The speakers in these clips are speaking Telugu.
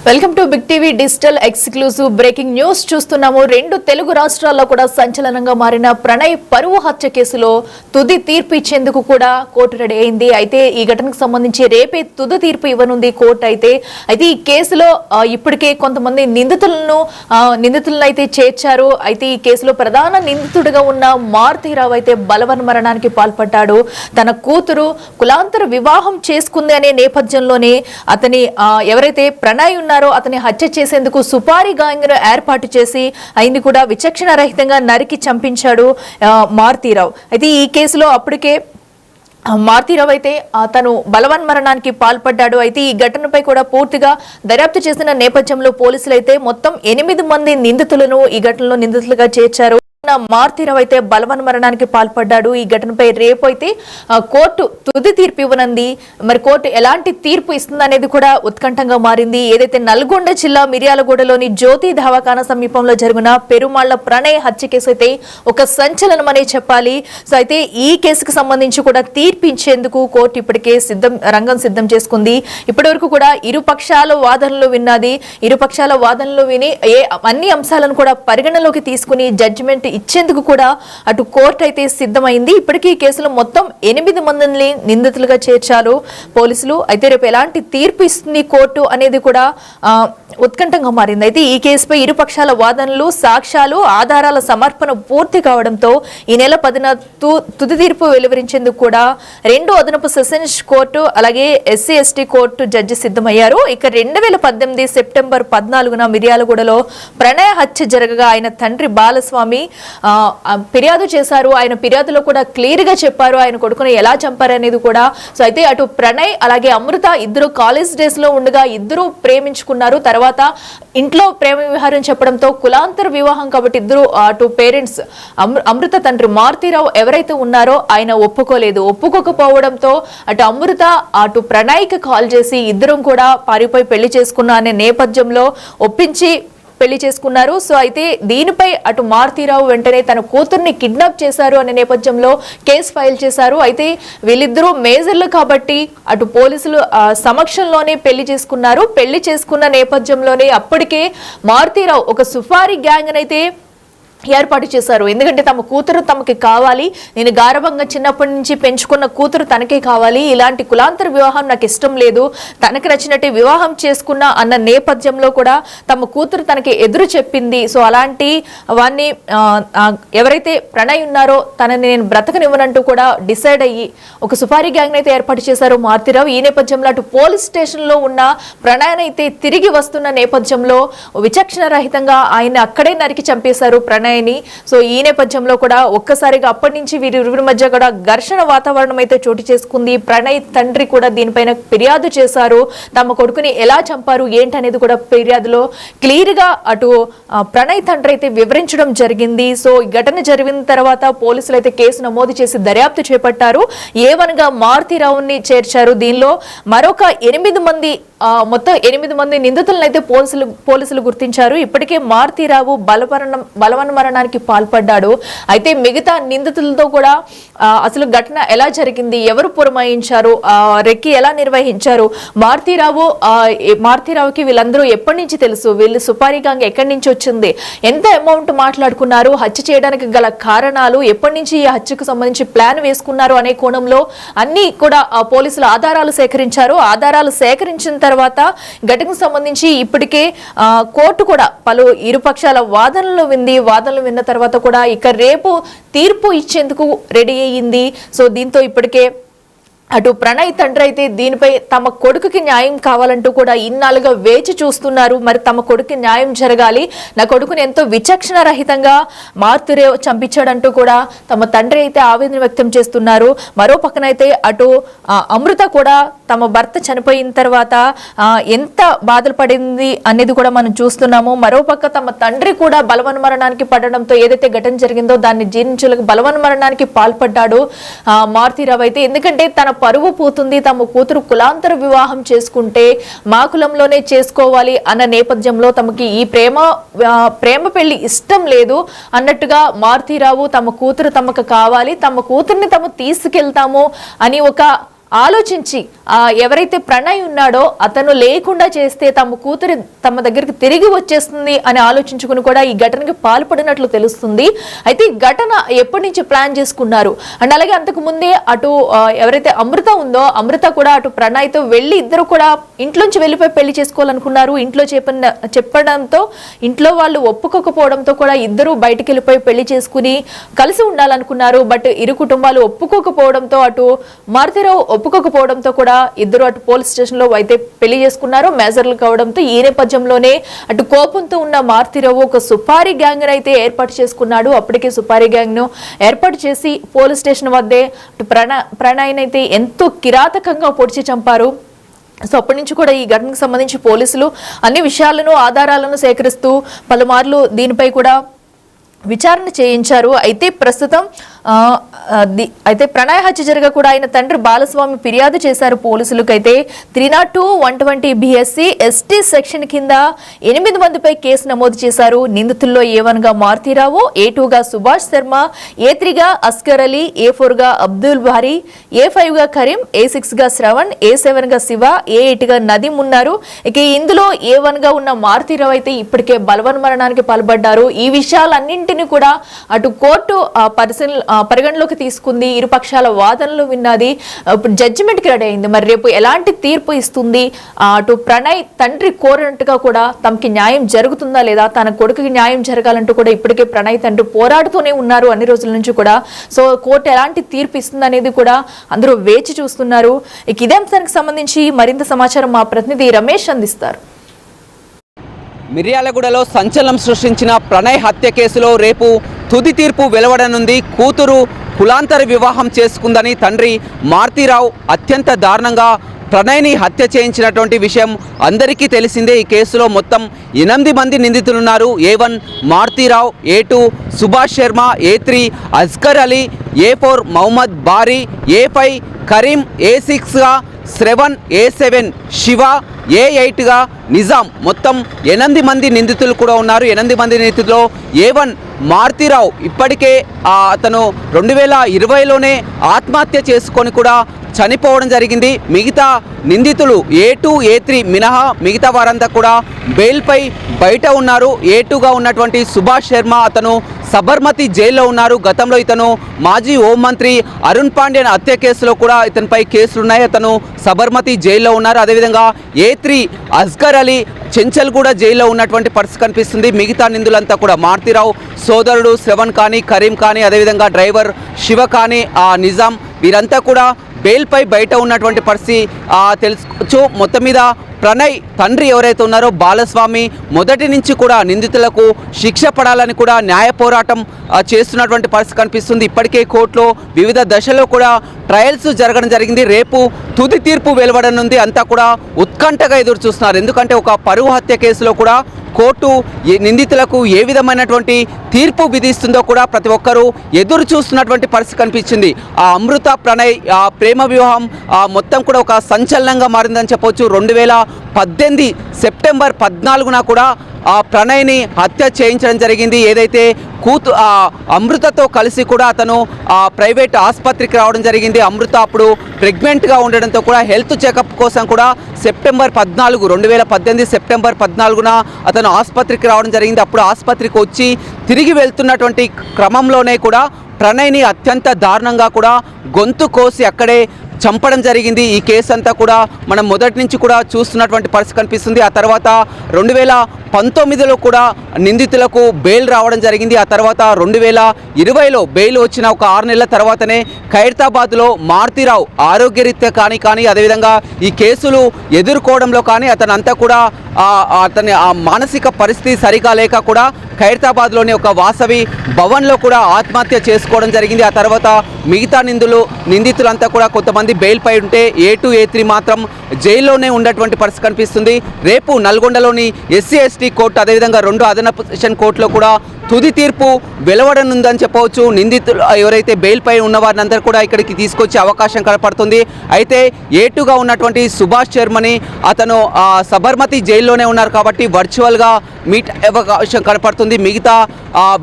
Welcome to big TV digital exclusive breaking news చూస్తున్నాము. రెండు తెలుగు రాష్ట్రాల్లో కూడా సంచలనంగా మారిన ప్రణయ్ పరువు హత్య కేసులో తుది తీర్పు ఇచ్చేందుకు కూడా కోర్టు రెడీ అయింది. అయితే ఈ ఘటనకు సంబంధించి రేపే తుది తీర్పు ఇవ్వనుంది కోర్టు. అయితే ఈ కేసులో ఇప్పటికే కొంతమంది నిందితులను అయితే చేర్చారు. అయితే ఈ కేసులో ప్రధాన నిందితుడిగా ఉన్న మారుతీరావు అయితే బలవన్ మరణానికి పాల్పడ్డాడు. తన కూతురు కులాంతర వివాహం చేసుకుంది అనే నేపథ్యంలోనే అతని ఎవరైతే ప్రణయ్ అతని హత్య చేసేందుకు సుపారీ గ్యాంగ్ ఏర్పాటు చేసి ఆయన్ని కూడా విచక్షణ రహితంగా నరికి చంపించాడు మారుతీరావు. అయితే ఈ కేసులో అప్పటికే మారుతీరావు అయితే తను బలవన్ మరణానికి పాల్పడ్డాడు. అయితే ఈ ఘటనపై కూడా పూర్తిగా దర్యాప్తు చేసిన నేపథ్యంలో పోలీసులు అయితే మొత్తం 8 మంది నిందితులను ఈ ఘటనలో నిందితులుగా చేర్చారు. మారుతీరావు అయితే బలవన్ మరణానికి పాల్పడ్డాడు. ఈ ఘటనపై రేపు అయితే కోర్టు తుది తీర్పు ఇవ్వనుంది. మరి కోర్టు ఎలాంటి తీర్పు ఇస్తుంది అనేది కూడా ఉత్కంఠంగా మారింది. ఏదైతే నల్గొండ జిల్లా మిర్యాలగూడలోని జ్యోతి దవాఖానా సమీపంలో జరిగిన పెరుమాళ్ల ప్రణయ్ హత్య కేసు అయితే ఒక సంచలనం అనే చెప్పాలి. సో అయితే ఈ కేసుకు సంబంధించి కూడా తీర్పు ఇచ్చేందుకు కోర్టు ఇప్పటికే రంగం సిద్ధం చేసుకుంది. ఇప్పటి వరకు కూడా ఇరుపక్షాల వాదనలు విన్నది. ఇరుపక్షాల వాదనలు విని అన్ని అంశాలను కూడా పరిగణలోకి తీసుకుని జడ్జిమెంట్ ఇచ్చేందుకు కూడా అటు కోర్టు అయితే సిద్ధమైంది. ఇప్పటికీ ఈ కేసులో మొత్తం 8 మందిని నిందితులుగా చేర్చారు పోలీసులు. అయితే రేపు ఎలాంటి తీర్పు ఇస్తుంది కోర్టు అనేది కూడా ఉత్కంఠంగా మారింది. అయితే ఈ కేసుపై ఇరుపక్షాల వాదనలు, సాక్ష్యాలు, ఆధారాల సమర్పణ పూర్తి కావడంతో ఈ నెల 10న తుది తీర్పు వెలువరించేందుకు కూడా 2 అదనపు సెషన్స్ కోర్టు అలాగే ఎస్సీ ఎస్టీ కోర్టు జడ్జి సిద్ధమయ్యారు. ఇక 2018 సెప్టెంబర్ 14న మిర్యాలగూడలో ప్రణయ హత్య జరగగా ఆయన తండ్రి బాలస్వామి ఫిర్యాదు చేశారు. ఆయన ఫిర్యాదులో కూడా క్లియర్ గా చెప్పారు ఆయన కొడుకుని ఎలా చంపారు అనేది కూడా. సో అయితే అటు ప్రణయ్ అలాగే అమృత ఇద్దరు కాలేజ్ డేస్ లో ఉండగా ఇద్దరు ప్రేమించుకున్నారు. తర్వాత ఇంట్లో ప్రేమ వివాహం చెప్పడంతో కులాంతర వివాహం కాబట్టి ఇద్దరు అటు పేరెంట్స్ అమృత తండ్రి మారుతీరావు ఎవరైతే ఉన్నారో ఆయన ఒప్పుకోకపోవడంతో అటు అమృత అటు ప్రణయ్కి కాల్ చేసి ఇద్దరం కూడా పారిపోయి పెళ్లి చేసుకున్నా అనే నేపథ్యంలో ఒప్పించి పెళ్లి చేసుకున్నారు. సో అయితే దీనిపై అటు మారుతీరావు వెంటనే తన కూతుర్ని కిడ్నాప్ చేశారు అనే నేపథ్యంలో కేసు ఫైల్ చేశారు. అయితే వీళ్ళిద్దరూ మేజర్లు కాబట్టి అటు పోలీసులు సమక్షంలోనే పెళ్లి చేసుకున్నారు. పెళ్లి చేసుకున్న నేపథ్యంలోనే అప్పటికే మారుతీరావు ఒక సుపారీ గ్యాంగ్ అయితే ఏర్పాటు చేశారు. ఎందుకంటే తమ కూతురు తమకి కావాలి, నేను గారభంగా చిన్నప్పటి నుంచి పెంచుకున్న కూతురు తనకే కావాలి, ఇలాంటి కులాంతర వివాహం నాకు ఇష్టం లేదు, తనకి నచ్చినట్టు వివాహం చేసుకున్నా అన్న నేపథ్యంలో కూడా తమ కూతురు తనకి ఎదురు చెప్పింది. సో అలాంటి వాన్ని ఎవరైతే ప్రణయ్ ఉన్నారో తనని నేను బ్రతకనివ్వనంటూ కూడా డిసైడ్ అయ్యి ఒక సుపారీ గ్యాంగ్ అయితే ఏర్పాటు చేశారు మారుతీరావు. ఈ నేపథ్యంలో అటు పోలీస్ స్టేషన్ లో ఉన్న ప్రణయ్ అయితే తిరిగి వస్తున్న నేపథ్యంలో విచక్షణ రహితంగా ఆయన అక్కడే నరికి చంపేశారు ప్రణయ్. సో ఈ నేపథ్యంలో కూడా ఒక్కసారిగా అప్పటి నుంచి వీరిరువురి మధ్య కూడా ఘర్షణ వాతావరణం అయితే చోటు చేసుకుంది. ప్రణయ్ తండ్రి కూడా దీనిపైన ఫిర్యాదు చేశారు. తమ కొడుకుని ఎలా చంపారు ఏంటనేది కూడా ఫిర్యాదులో క్లియర్ గా అటు ప్రణయ్ తండ్రి అయితే వివరించడం జరిగింది. సో ఈ ఘటన జరిగిన తర్వాత పోలీసులు అయితే కేసు నమోదు చేసి దర్యాప్తు చేపట్టారు. ఏవనగా మారుతీరావుని చేర్చారు. దీనిలో మరొక 8 మంది మొత్తం 8 మంది నిందితులను అయితే పోలీసులు గుర్తించారు. ఇప్పటికే మారుతీరావు బలవన్ మరణానికి పాల్పడ్డాడు. అయితే మిగతా నిందితులతో కూడా అసలు ఘటన ఎలా జరిగింది, ఎవరు పురమాయించారు, రెక్కి ఎలా నిర్వహించారు, మారుతీరావుకి వీళ్ళందరూ ఎప్పటి నుంచి తెలుసు, వీళ్ళు సుపారీ గ్యాంగ్ ఎక్కడి నుంచి వచ్చింది, ఎంత అమౌంట్ మాట్లాడుకున్నారు, హత్య చేయడానికి గల కారణాలు, ఎప్పటి నుంచి ఈ హత్యకు సంబంధించి ప్లాన్ వేసుకున్నారు అనే కోణంలో అన్ని కూడా పోలీసులు ఆధారాలు సేకరించారు. ఆధారాలు సేకరించిన తర్వాత ఘటనకు సంబంధించి ఇప్పటికే కోర్టు కూడా పలు ఇరుపక్షాల వాదనలు విన్న తర్వాత కూడా ఇక రేపు తీర్పు ఇచ్చేందుకు రెడీ అయ్యింది. సో దీంతో ఇప్పటికే అటు ప్రణయ్ తండ్రి అయితే దీనిపై తమ కొడుకుకి న్యాయం కావాలంటూ కూడా ఇన్నాళ్ళుగా వేచి చూస్తున్నారు. మరి తమ కొడుకు న్యాయం జరగాలి, నా కొడుకుని ఎంతో విచక్షణ రహితంగా మారుతీరావు చంపించాడంటూ కూడా తమ తండ్రి అయితే ఆవేదన వ్యక్తం చేస్తున్నారు. మరో పక్కనైతే అటు అమృత కూడా తమ భర్త చనిపోయిన తర్వాత ఎంత బాధలు పడింది అనేది కూడా మనం చూస్తున్నాము. మరోపక్క తమ తండ్రి కూడా బలవన్ మరణానికి పడడంతో ఏదైతే ఘటన జరిగిందో దాన్ని జీర్ణించలేక బలవన్ మరణానికి పాల్పడ్డాడు మారుతీరావు అయితే. ఎందుకంటే తన పరువు పోతుంది, తమ కూతురు కులాంతర వివాహం చేసుకుంటే మా కులంలోనే చేసుకోవాలి అన్న నేపథ్యంలో తమకి ఈ ప్రేమ పెళ్లి ఇష్టం లేదు అన్నట్టుగా మారుతీరావు తమ కూతురు తమకు కావాలి, తమ కూతుర్ని తాము తీసుకెళ్తాము అని ఒక ఆలోచించి ఎవరైతే ప్రణయ్ ఉన్నాడో అతను లేకుండా చేస్తే తమ కూతురి తమ దగ్గరికి తిరిగి వచ్చేస్తుంది అని ఆలోచించుకుని కూడా ఈ ఘటనకి పాల్పడినట్లు తెలుస్తుంది. అయితే ఈ ఘటన ఎప్పటి నుంచి ప్లాన్ చేసుకున్నారు అండ్ అలాగే అంతకు ముందే అటు ఎవరైతే అమృత ఉందో అమృత కూడా అటు ప్రణయ్తో వెళ్ళి ఇద్దరు కూడా ఇంట్లోంచి వెళ్ళిపోయి పెళ్లి చేసుకోవాలనుకున్నారు. ఇంట్లో చెప్పడంతో ఇంట్లో వాళ్ళు ఒప్పుకోకపోవడంతో కూడా ఇద్దరు బయటికి వెళ్ళిపోయి పెళ్లి చేసుకుని కలిసి ఉండాలనుకున్నారు. బట్ ఇరు కుటుంబాలు ఒప్పుకోకపోవడంతో అటు మారుతిరావు ఒప్పుకోకపోవడంతో కూడా ఇద్దరు అటు పోలీస్ స్టేషన్ లో అయితే పెళ్లి చేసుకున్నారు. మేజర్లు కావడంతో ఈ నేపథ్యంలోనే అటు కోపంతో ఉన్న మారుతిరావు ఒక సుపారీ గ్యాంగ్ అయితే ఏర్పాటు చేసుకున్నాడు. అప్పటికే సుపారీ గ్యాంగ్ ను ఏర్పాటు చేసి పోలీస్ స్టేషన్ వద్దే అటు ప్రణయ్ అయితే ఎంతో కిరాతకంగా పొడిచి చంపారు. సో అప్పటి నుంచి కూడా ఈ ఘటనకు సంబంధించి పోలీసులు అన్ని విషయాలను ఆధారాలను సేకరిస్తూ పలుమార్లు దీనిపై కూడా విచారణ చేయించారు. అయితే ప్రస్తుతం అయితే ప్రణయ్ హత్య జరగ కూడా ఆయన తండ్రి బాలస్వామి ఫిర్యాదు చేశారు పోలీసులకు. అయితే 302, 120 BSC ST సెక్షన్ కింద 8 మందిపై కేసు నమోదు చేశారు. నిందితుల్లో A1 గా మారుతిరావు, A2 గా సుభాష్ శర్మ, A3 గా అస్కర్ అలీ, A4 గా అబ్దుల్ భారీ, A5 గా కరీం, A6 గా శ్రవణ్, A7 గా శివ, A8 గా నదీం ఉన్నారు. ఇక ఇందులో A1 గా ఉన్న మారుతిరావు అయితే ఇప్పటికే బలవన్మరణానికి పాల్పడ్డారు. ఈ విషయాలన్నింటినీ కూడా అటు కోర్టు పరిగణలోకి తీసుకుంది. ఇరుపక్షాల వాదనలు విన్నది. ఇప్పుడు జడ్జిమెంట్ కి రెడీ అయింది. మరి రేపు ఎలాంటి తీర్పు ఇస్తుంది? అటు ప్రణయ్ తండ్రి కోరినట్టుగా కూడా తమకి న్యాయం జరుగుతుందా లేదా, తన కొడుకుకి న్యాయం జరగాలంటూ కూడా ఇప్పటికే ప్రణయ్ తండ్రి పోరాడుతూనే ఉన్నారు అన్ని రోజుల నుంచి కూడా. సో కోర్టు ఎలాంటి తీర్పు ఇస్తుంది అనేది కూడా అందరూ వేచి చూస్తున్నారు. ఇక ఇదే అంశానికి సంబంధించి మరింత సమాచారం మా ప్రతినిధి రమేష్ అందిస్తారు. మిర్యాలగూడలో సంచలనం సృష్టించిన ప్రణయ్ హత్య కేసులో రేపు తుది తీర్పు వెలువడనుంది. కూతురు కులాంతర వివాహం చేసుకుందని తండ్రి మారుతిరావు అత్యంత దారుణంగా ప్రణయ్ని హత్య చేయించినటువంటి విషయం అందరికీ తెలిసిందే. ఈ కేసులో మొత్తం 8 మంది నిందితులున్నారు. A1 Maruthi Rao, A2 Subhash Sharma, A3 Askar Ali, A4 Mohammed బారీ, A5 కరీం, A6 గా శ్రవణ్, A7 శివ, A8 గా నిజాం. మొత్తం 8 మంది నిందితులు కూడా ఉన్నారు. 8 మంది నిందితుల్లో A1 మారుతిరావు ఇప్పటికే అతను 2020లోనే ఆత్మహత్య చేసుకొని కూడా చనిపోవడం జరిగింది. మిగతా నిందితులు A2, A3 మినహా మిగతా వారంతా కూడా బెయిల్పై బయట ఉన్నారు. A2గా ఉన్నటువంటి సుభాష్ శర్మ అతను సబర్మతి జైల్లో ఉన్నారు. గతంలో ఇతను మాజీ హోంమంత్రి అరుణ్ పాండ్యన్ హత్య కేసులో కూడా ఇతనిపై కేసులున్నాయి. అతను సబర్మతి జైల్లో ఉన్నారు. అదేవిధంగా A3 అస్గర్ అలీ చెంచల్గూడ జైల్లో ఉన్నటువంటి పరిస్థితి కనిపిస్తుంది. మిగతా నిందులంతా కూడా మారుతిరావు సోదరుడు శ్రవణ్ కానీ, కరీం కానీ, అదేవిధంగా డ్రైవర్ శివ కానీ, నిజాం వీరంతా కూడా బెయిల్పై బయట ఉన్నటువంటి పరిస్థితి తెలుసుకోవచ్చు. మొత్తం మీద ప్రణయ్ తండ్రి ఎవరైతే ఉన్నారో బాలస్వామి మొదటి నుంచి కూడా నిందితులకు శిక్ష పడాలని కూడా న్యాయ పోరాటం చేస్తున్నటువంటి పరిస్థితి కనిపిస్తుంది. ఇప్పటికే కోర్టులో వివిధ దశల్లో కూడా ట్రయల్స్ జరగడం జరిగింది. రేపు తుది తీర్పు వెలువడనుంది. అంతా కూడా ఉత్కంఠగా ఎదురు చూస్తున్నారు. ఎందుకంటే ఒక పరువు హత్య కేసులో కూడా కోర్టు నిందితులకు ఏ విధమైనటువంటి తీర్పు విధిస్తుందో కూడా ప్రతి ఒక్కరూ ఎదురు చూస్తున్నటువంటి పరిస్థితి కనిపించింది. ఆ అమృత ప్రణయ్ ప్రేమ వివాహం మొత్తం కూడా ఒక సంచలనంగా మారిందని చెప్పవచ్చు. 2018 సెప్టెంబర్ 14న కూడా ఆ ప్రణయ్ని హత్య చేయించడం జరిగింది. ఏదైతే అమృతతో కలిసి కూడా అతను ప్రైవేట్ ఆసుపత్రికి రావడం జరిగింది. అమృత అప్పుడు ప్రెగ్నెంట్గా ఉండడంతో కూడా హెల్త్ చెకప్ కోసం కూడా సెప్టెంబర్ 14, 2018 సెప్టెంబర్ 14న అతను ఆసుపత్రికి రావడం జరిగింది. అప్పుడు ఆసుపత్రికి వచ్చి తిరిగి వెళ్తున్నటువంటి క్రమంలోనే కూడా ప్రణయ్ని అత్యంత దారుణంగా కూడా గొంతు కోసి అక్కడే చంపడం జరిగింది. ఈ కేసు అంతా కూడా మనం మొదటి నుంచి కూడా చూస్తున్నటువంటి పరిస్థితి కనిపిస్తుంది. ఆ తర్వాత 2019లో కూడా నిందితులకు బెయిల్ రావడం జరిగింది. ఆ తర్వాత 2020లో బెయిల్ వచ్చిన ఒక 6 నెలల తర్వాతనే ఖైరతాబాద్లో మారుతిరావు ఆరోగ్యరీత్యా కానీ అదేవిధంగా ఈ కేసులు ఎదుర్కోవడంలో కానీ అతనంతా కూడా అతని మానసిక పరిస్థితి సరిగా లేక కూడా ఖైరతాబాద్లోని ఒక వాసవి భవన్లో కూడా ఆత్మహత్య చేసుకోవడం జరిగింది. ఆ తర్వాత మిగతా నిందితులంతా కూడా కొంతమంది బెయిల్పై ఉంటే A2, A3 మాత్రం జైల్లోనే ఉన్నటువంటి పరిస్థితి కనిపిస్తుంది. రేపు నల్గొండలోని SC ST కోర్టు అదేవిధంగా 2 అదనపు సెషన్ కోర్టులో కూడా తుది తీర్పు వెలువడనుందని చెప్పవచ్చు. నిందితులు ఎవరైతే బెయిల్పై ఉన్న వారిని అందరూ కూడా ఇక్కడికి తీసుకొచ్చే అవకాశం కనపడుతుంది. అయితే ఏటుగా ఉన్నటువంటి సుభాష్ శర్మని అతను సబర్మతి జైల్లోనే ఉన్నారు కాబట్టి వర్చువల్గా మీట్ అవకాశం కనపడుతుంది. మిగతా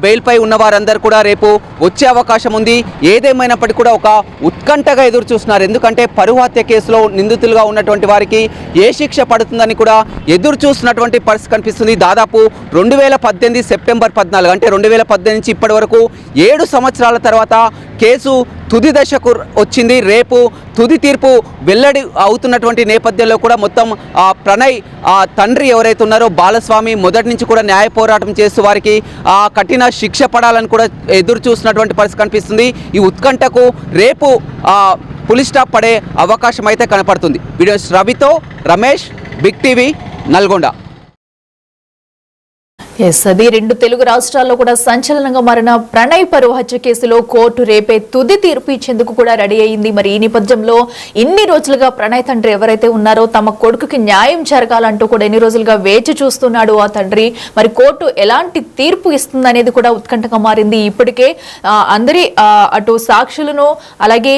బెయిల్పై ఉన్న వారందరూ కూడా రేపు వచ్చే అవకాశం ఉంది. ఏదేమైనప్పటికీ కూడా ఒక ఉత్కంఠగా ఎదురు చూస్తున్నారు. ఎందుకంటే పరువు హత్య కేసులో నిందితులుగా ఉన్నటువంటి వారికి ఏ శిక్ష పడుతుందని కూడా ఎదురు చూస్తున్నటువంటి పరిస్థితి కనిపిస్తుంది. దాదాపు 2018 సెప్టెంబర్ 14 అంటే 2018 నుంచి ఇప్పటి వరకు 7 సంవత్సరాల తర్వాత కేసు తుది దశకు వచ్చింది. రేపు తుది తీర్పు వెల్లడి అవుతున్నటువంటి నేపథ్యంలో కూడా మొత్తం ప్రణయ్ తండ్రి ఎవరైతే ఉన్నారో బాలస్వామి మొదటి నుంచి కూడా న్యాయ పోరాటం చేస్తూ వారికి కఠిన శిక్ష పడాలని కూడా ఎదురు చూస్తున్నటువంటి పరిస్థితి కనిపిస్తుంది. ఈ ఉత్కంఠకు రేపు పులి స్టాప్ పడే అవకాశం అయితే కనపడుతుంది. వీడియోస్ రవితో రమేష్, బిగ్ టీవీ, నల్గొండ. అది రెండు తెలుగు రాష్ట్రాల్లో కూడా సంచలనంగా మారిన ప్రణయ్ పరువు హత్య కేసులో కోర్టు రేపే తుది తీర్పు ఇచ్చేందుకు కూడా రెడీ అయింది. మరి ఈ నేపథ్యంలో ఇన్ని రోజులుగా ప్రణయ్ తండ్రి ఎవరైతే ఉన్నారో తమ కొడుకుకి న్యాయం జరగాలంటూ కూడా ఎన్ని రోజులుగా వేచి చూస్తున్నాడు ఆ తండ్రి. మరి కోర్టు ఎలాంటి తీర్పు ఇస్తుంది అనేది కూడా ఉత్కంఠగా మారింది. ఇప్పటికే అందరి అటు సాక్షులను అలాగే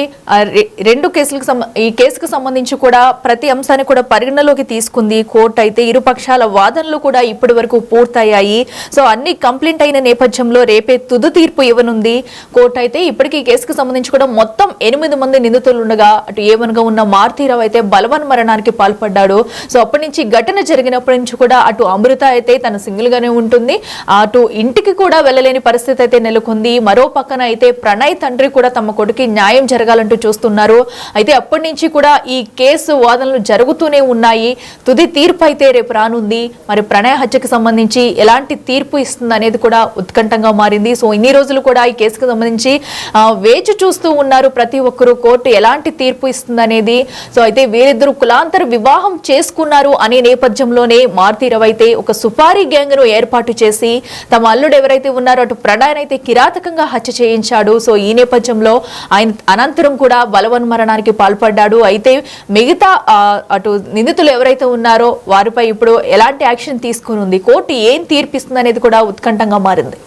ఈ కేసుకు సంబంధించి కూడా ప్రతి అంశాన్ని కూడా పరిగణలోకి తీసుకుంది కోర్టు. అయితే ఇరుపక్షాల వాదనలు కూడా ఇప్పటి వరకు పూర్తయ్యాయి. సో అన్ని కంప్లీట్ అయిన నేపథ్యంలో రేపే తుది తీర్పు ఇవ్వనుంది కోర్టు. అయితే ఇప్పటికీ ఈ కేసుకు సంబంధించి కూడా మొత్తం 8 మంది నిందితులు ఉండగా అటు ఏమనగా ఉన్న మారుతీరావు అయితే బలవన్ మరణానికి పాల్పడ్డాడు. సో అప్పటి నుంచి ఘటన జరిగినప్పటి నుంచి కూడా అటు అమృత అయితే తన సింగిల్ గానే ఉంటుంది, అటు ఇంటికి కూడా వెళ్ళలేని పరిస్థితి అయితే నెలకొంది. మరో పక్కన అయితే ప్రణయ్ తండ్రి కూడా తమ కొడుకు న్యాయం జరగాలంటూ చూస్తున్నారు. అయితే అప్పటి నుంచి కూడా ఈ కేసు వాదనలు జరుగుతూనే ఉన్నాయి. తుది తీర్పు అయితే రేపు రానుంది. మరి ప్రణయ్ హత్యకు సంబంధించి ఎలాంటి తీర్పు ఇస్తుంది అనేది కూడా ఉత్కంఠంగా మారింది. సో ఇన్ని రోజులు కూడా ఈ కేసుకు సంబంధించి వేచి చూస్తూ ఉన్నారు ప్రతి ఒక్కరు కోర్టు ఎలాంటి తీర్పు ఇస్తుంది అనేది. సో అయితే వీరిద్దరు కులాంతర వివాహం చేసుకున్నారు అనే నేపథ్యంలోనే మారుతీరావు అయితే ఒక సుపారీ గ్యాంగ్ ను ఏర్పాటు చేసి తమ అల్లుడు ఎవరైతే ఉన్నారో అటు ప్రణయ్ అయితే కిరాతకంగా హత్య చేయించాడు. సో ఈ నేపథ్యంలో ఆయన అనంతరం కూడా బలవన్ మరణానికి పాల్పడ్డాడు. అయితే మిగతా అటు నిందితులు ఎవరైతే ఉన్నారో వారిపై ఇప్పుడు ఎలాంటి యాక్షన్ తీసుకుని ఉంది, కోర్టు ఏం తీర్పిస్తుంది అనేది కూడా ఉత్కంఠంగా మారింది.